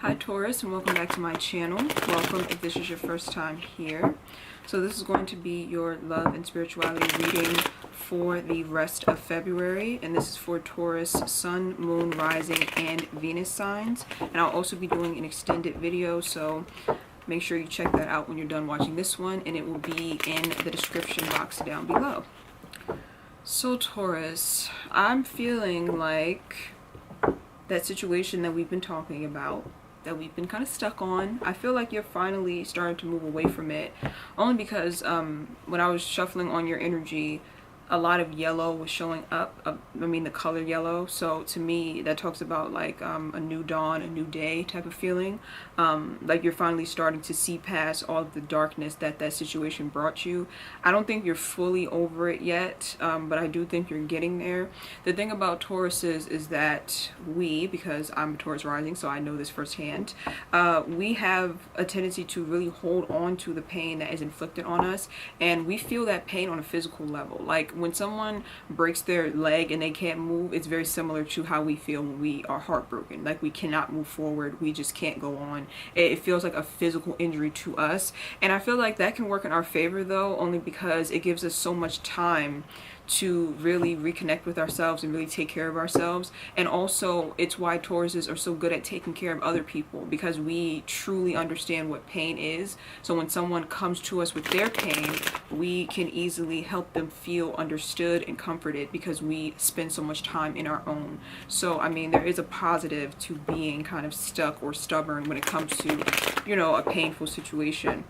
Hi Taurus, and welcome back to my channel. Welcome if this is your first time here. So this is going to be your love and spirituality reading for the rest of February, and this is for Taurus Sun, Moon, Rising, and Venus signs. And I'll also be doing an extended video, so make sure you check that out when you're done watching this one, and it will be in the description box down below. So Taurus, I'm feeling like that situation that we've been talking about, that we've been kind of stuck on, I feel like you're finally starting to move away from it, only because when I was shuffling on your energy, a lot of yellow was showing up. I mean the color yellow, so to me that talks about like a new dawn, a new day type of feeling. Like you're finally starting to see past all of the darkness that that situation brought you. I don't think you're fully over it yet, but I do think you're getting there. The thing about Tauruses is that because I'm a Taurus rising, so I know this firsthand, we have a tendency to really hold on to the pain that is inflicted on us, and we feel that pain on a physical level. Like when someone breaks their leg and they can't move, it's very similar to how we feel when we are heartbroken. Like we cannot move forward, we just can't go on. It feels like a physical injury to us, and I feel like that can work in our favor though, only because it gives us so much time to really reconnect with ourselves and really take care of ourselves. And also it's why Tauruses are so good at taking care of other people, because we truly understand what pain is. So when someone comes to us with their pain, we can easily help them feel understood and comforted because we spend so much time in our own. So I mean, there is a positive to being kind of stuck or stubborn when it comes to, you know, a painful situation.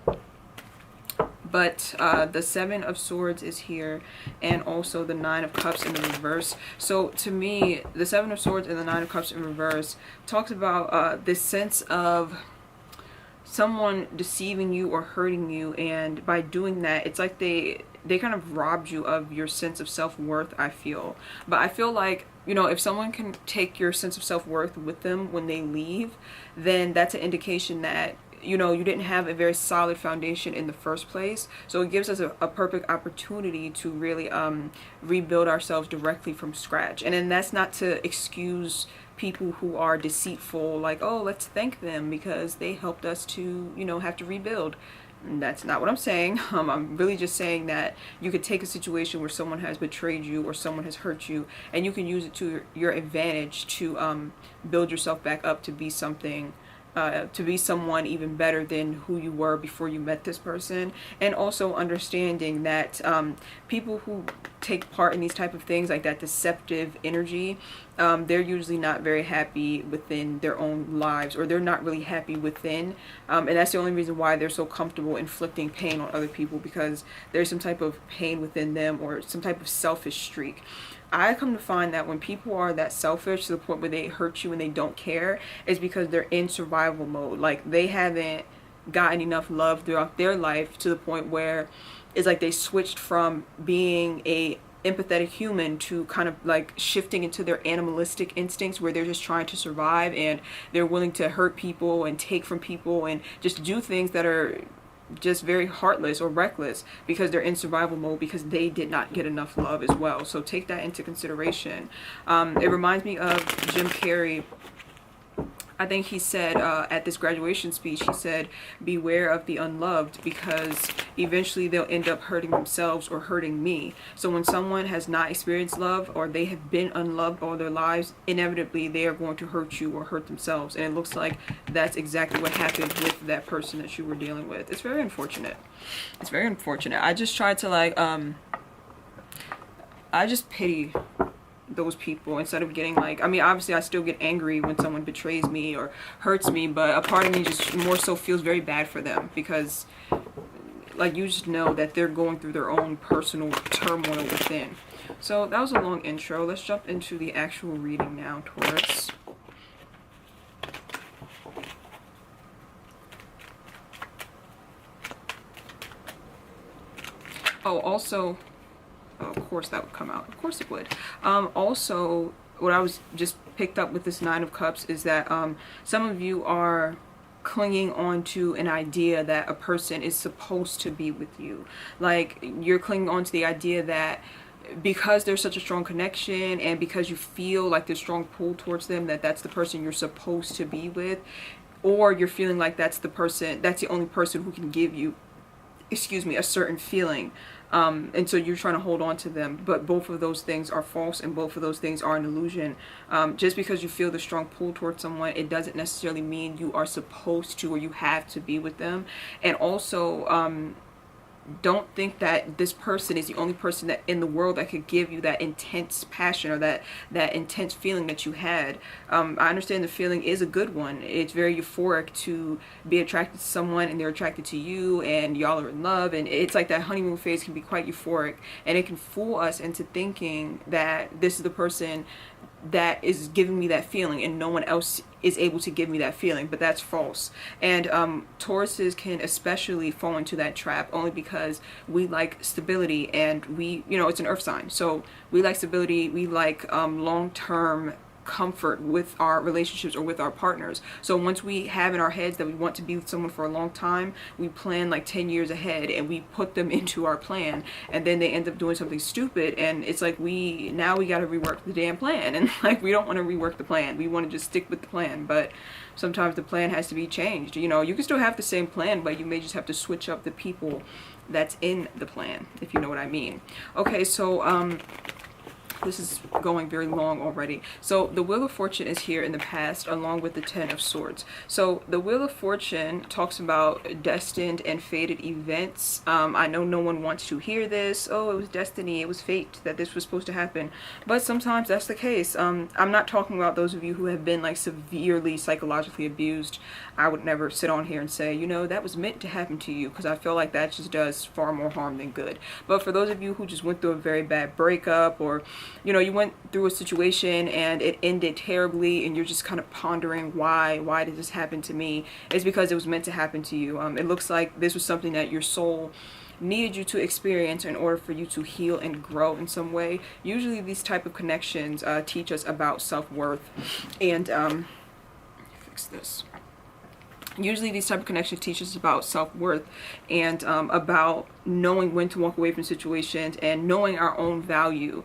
But the Seven of Swords is here, and also the Nine of Cups in the reverse. So to me, the Seven of Swords and the Nine of Cups in reverse talks about this sense of someone deceiving you or hurting you, and by doing that, it's like they kind of robbed you of your sense of self-worth, I feel. But I feel like, you know, if someone can take your sense of self-worth with them when they leave, then that's an indication that, you know, you didn't have a very solid foundation in the first place. So it gives us a perfect opportunity to really rebuild ourselves directly from scratch. And then that's not to excuse people who are deceitful, like, oh, let's thank them because they helped us to, you know, have to rebuild. And that's not what I'm saying. I'm really just saying that you could take a situation where someone has betrayed you or someone has hurt you, and you can use it to your advantage to build yourself back up to be something, to be someone even better than who you were before you met this person. And also understanding that people who take part in these type of things, like that deceptive energy, they're usually not very happy within their own lives, or they're not really happy within, and that's the only reason why they're so comfortable inflicting pain on other people, because there's some type of pain within them or some type of selfish streak. I come to find that when people are that selfish to the point where they hurt you and they don't care, is because they're in survival mode. Like they haven't gotten enough love throughout their life to the point where it's like they switched from being a empathetic human to kind of like shifting into their animalistic instincts, where they're just trying to survive and they're willing to hurt people and take from people and just do things that are just very heartless or reckless, because they're in survival mode, because they did not get enough love as well. So take that into consideration. It reminds me of Jim Carrey. I think he said at this graduation speech, he said, beware of the unloved, because eventually they'll end up hurting themselves or hurting me. So when someone has not experienced love, or they have been unloved all their lives, inevitably they are going to hurt you or hurt themselves. And it looks like that's exactly what happened with that person that you were dealing with. It's very unfortunate. It's very unfortunate. I just tried to like, I just pity those people instead of getting like, I mean, obviously I still get angry when someone betrays me or hurts me, but a part of me just more so feels very bad for them, because like you just know that they're going through their own personal turmoil within. So that was a long intro. Let's jump into the actual reading now, Taurus. Oh, also, of course that would come out. Of course it would. Also, what I was just picked up with this Nine of Cups is that some of you are clinging on to an idea that a person is supposed to be with you. Like you're clinging on to the idea that because there's such a strong connection, and because you feel like there's strong pull towards them, that that's the person you're supposed to be with. or you're feeling like that's the only person who can give you, excuse me, a certain feeling. And so you're trying to hold on to them, but both of those things are false, and both of those things are an illusion. Just because you feel the strong pull towards someone, it doesn't necessarily mean you are supposed to or you have to be with them. And also, don't think that this person is the only person that in the world that could give you that intense passion or that intense feeling that you had. I understand the feeling is a good one. It's very euphoric to be attracted to someone and they're attracted to you and y'all are in love, and it's like that honeymoon phase can be quite euphoric, and it can fool us into thinking that this is the person that is giving me that feeling and no one else is able to give me that feeling, but that's false. And Tauruses can especially fall into that trap only because we like stability, and we, you know, it's an earth sign, so we like stability, we like long-term comfort with our relationships or with our partners. So once we have in our heads that we want to be with someone for a long time, we plan like 10 years ahead and we put them into our plan, and then they end up doing something stupid, and it's like we got to rework the damn plan, and like we don't want to rework the plan, we want to just stick with the plan. But sometimes the plan has to be changed. You know, you can still have the same plan, but you may just have to switch up the people that's in the plan, if you know what I mean. Okay, so this is going very long already. So the Wheel of Fortune is here in the past along with the Ten of Swords. So the Wheel of Fortune talks about destined and fated events. I know no one wants to hear this. Oh, it was destiny, it was fate that this was supposed to happen. But sometimes that's the case. I'm not talking about those of you who have been like severely psychologically abused. I would never sit on here and say, you know, that was meant to happen to you, because I feel like that just does far more harm than good. But for those of you who just went through a very bad breakup, or you know, you went through a situation and it ended terribly and you're just kind of pondering why did this happen to me, it's because it was meant to happen to you. It looks like this was something that your soul needed you to experience in order for you to heal and grow in some way. Usually these type of connections teach us about self-worth, and fix this. Usually these type of connections teach us about self-worth and about knowing when to walk away from situations and knowing our own value.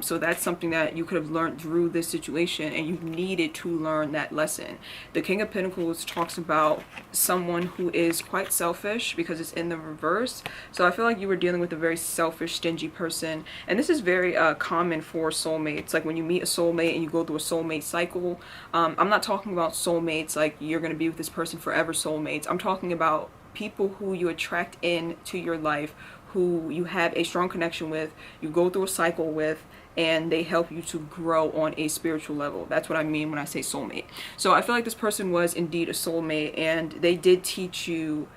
So that's something that you could have learned through this situation, and you needed to learn that lesson. The King of Pentacles talks about someone who is quite selfish because it's in the reverse. So I feel like you were dealing with a very selfish, stingy person, and this is very common for soulmates. Like when you meet a soulmate and you go through a soulmate cycle, I'm not talking about soulmates like you're going to be with this person forever soulmates. I'm talking about people who you attract into your life, who you have a strong connection with, you go through a cycle with, and they help you to grow on a spiritual level. That's what I mean when I say soulmate. So I feel like this person was indeed a soulmate, and they did teach you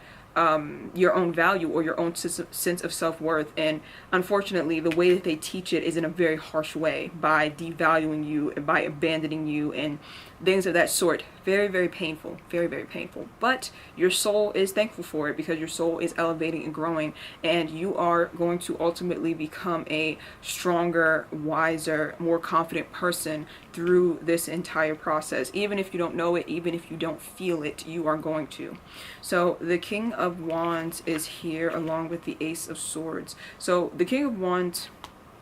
your own value or your own sense of self-worth. And unfortunately, the way that they teach it is in a very harsh way, by devaluing you and by abandoning you and things of that sort. Very, very painful. Very, very painful. But your soul is thankful for it, because your soul is elevating and growing, and you are going to ultimately become a stronger, wiser, more confident person through this entire process. Even if you don't know it, even if you don't feel it, you are going to. So the King of Wands is here along with the Ace of Swords. So the King of Wands,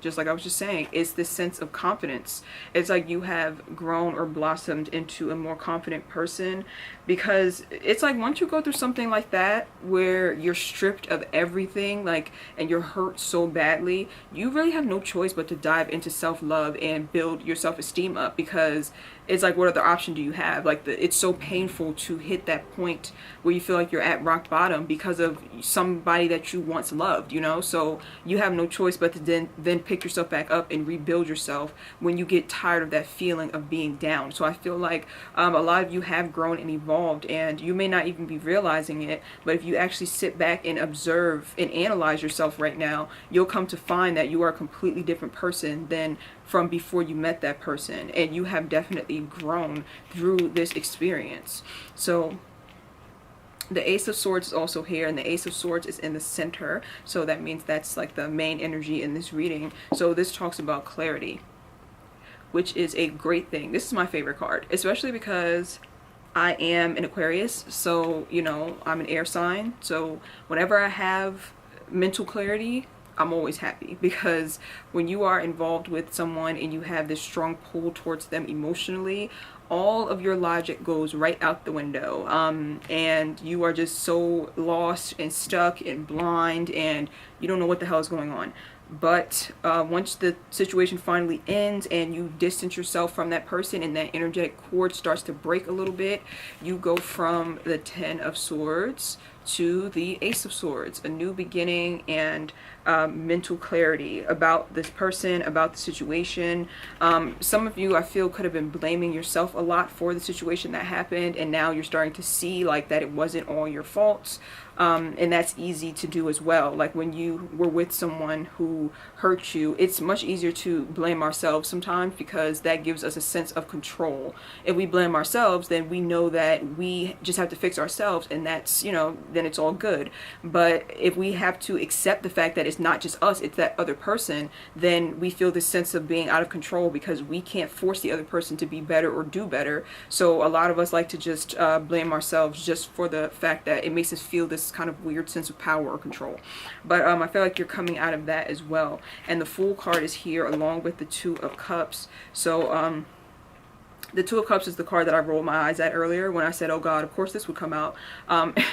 just like I was just saying, is this sense of confidence. It's like you have grown or blossomed into a more confident person, because it's like once you go through something like that where you're stripped of everything, like, and you're hurt so badly, you really have no choice but to dive into self-love and build your self-esteem up, because it's like, what other option do you have? Like, it's so painful to hit that point where you feel like you're at rock bottom because of somebody that you once loved, you know? So you have no choice but to then pick yourself back up and rebuild yourself when you get tired of that feeling of being down. So I feel like a lot of you have grown and evolved, and you may not even be realizing it, but if you actually sit back and observe and analyze yourself right now, you'll come to find that you are a completely different person than from before you met that person, and you have definitely grown through this experience. So the Ace of Swords is also here, and the Ace of Swords is in the center, so that means that's like the main energy in this reading. So this talks about clarity, which is a great thing. This is my favorite card, especially because I am an Aquarius, so you know, I'm an air sign, so whenever I have mental clarity, I'm always happy, because when you are involved with someone and you have this strong pull towards them emotionally, all of your logic goes right out the window, and you are just so lost and stuck and blind, and you don't know what the hell is going on. But once the situation finally ends and you distance yourself from that person and that energetic cord starts to break a little bit, you go from the Ten of Swords to the Ace of Swords, a new beginning and mental clarity about this person, about the situation. Some of you, I feel, could have been blaming yourself a lot for the situation that happened, and now you're starting to see like that it wasn't all your faults. And that's easy to do as well. Like when you were with someone who hurt you, it's much easier to blame ourselves sometimes because that gives us a sense of control. If we blame ourselves, then we know that we just have to fix ourselves, and that's, you know, then it's all good. But if we have to accept the fact that it's not just us, it's that other person, then we feel this sense of being out of control because we can't force the other person to be better or do better. So a lot of us like to just blame ourselves just for the fact that it makes us feel this kind of weird sense of power or control. But I feel like you're coming out of that as well. And the Fool card is here along with the Two of Cups. So the Two of Cups is the card that I rolled my eyes at earlier when I said, oh God, of course this would come out.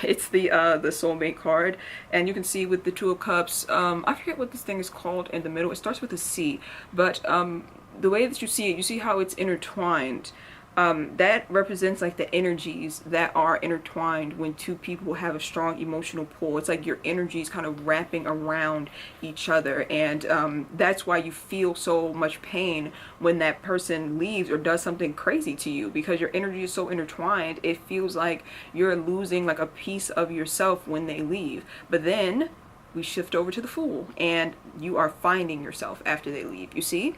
It's the soulmate card. And you can see with the Two of Cups, I forget what this thing is called in the middle. It starts with a C. But the way that you see it, you see how it's intertwined. That represents like the energies that are intertwined when two people have a strong emotional pull. It's like your energies kind of wrapping around each other, and that's why you feel so much pain when that person leaves or does something crazy to you, because your energy is so intertwined. It feels like you're losing like a piece of yourself when they leave. But then we shift over to the Fool, and you are finding yourself after they leave. You see?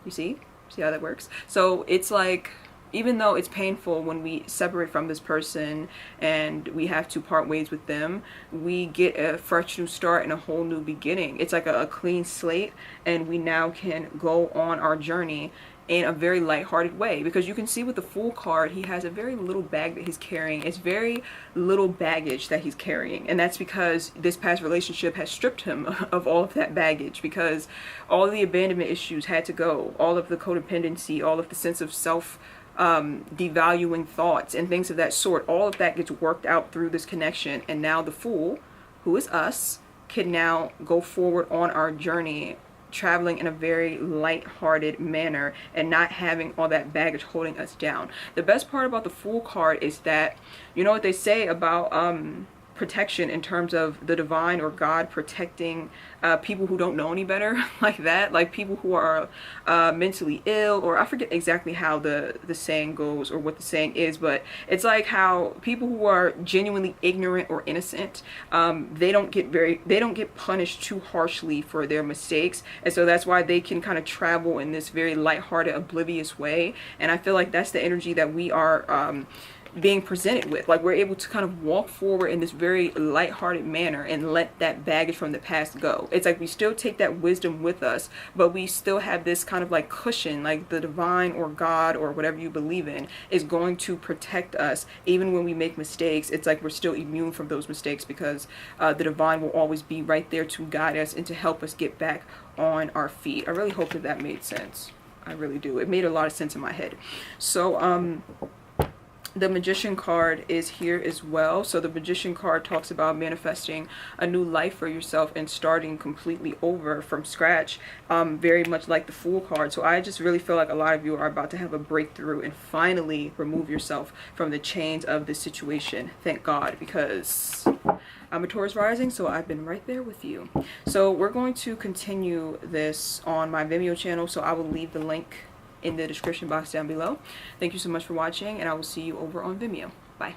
You see? See how that works? So it's like, even though it's painful when we separate from this person and we have to part ways with them, we get a fresh new start and a whole new beginning. It's like a clean slate, and we now can go on our journey in a very lighthearted way, because you can see with the Fool card, he has a very little bag that he's carrying. It's very little baggage that he's carrying, and that's because this past relationship has stripped him of all of that baggage, because all of the abandonment issues had to go, all of the codependency, all of the sense of self devaluing thoughts and things of that sort. All of that gets worked out through this connection, and now the Fool, who is us, can now go forward on our journey, traveling in a very light-hearted manner and not having all that baggage holding us down. The best part about the Fool card is that, you know what they say about protection in terms of the divine or God protecting people who don't know any better, like that, like people who are mentally ill, or I forget exactly how the saying goes or what the saying is, but it's like how people who are genuinely ignorant or innocent, they don't get punished too harshly for their mistakes, and so that's why they can kind of travel in this very lighthearted, oblivious way. And I feel like that's the energy that we are being presented with. Like, we're able to kind of walk forward in this very lighthearted manner and let that baggage from the past go. It's like we still take that wisdom with us, but we still have this kind of like cushion, like the divine or God or whatever you believe in is going to protect us even when we make mistakes. It's like we're still immune from those mistakes because the divine will always be right there to guide us and to help us get back on our feet. I really hope that that made sense. I really do. It made a lot of sense in my head. So the Magician card is here as well. So the Magician card talks about manifesting a new life for yourself and starting completely over from scratch, very much like the Fool card. So I just really feel like a lot of you are about to have a breakthrough and finally remove yourself from the chains of this situation. Thank God, because I'm a Taurus rising, so I've been right there with you. So we're going to continue this on my Vimeo channel, so I will leave the link in the description box down below. Thank you so much for watching, and I will see you over on Vimeo. Bye.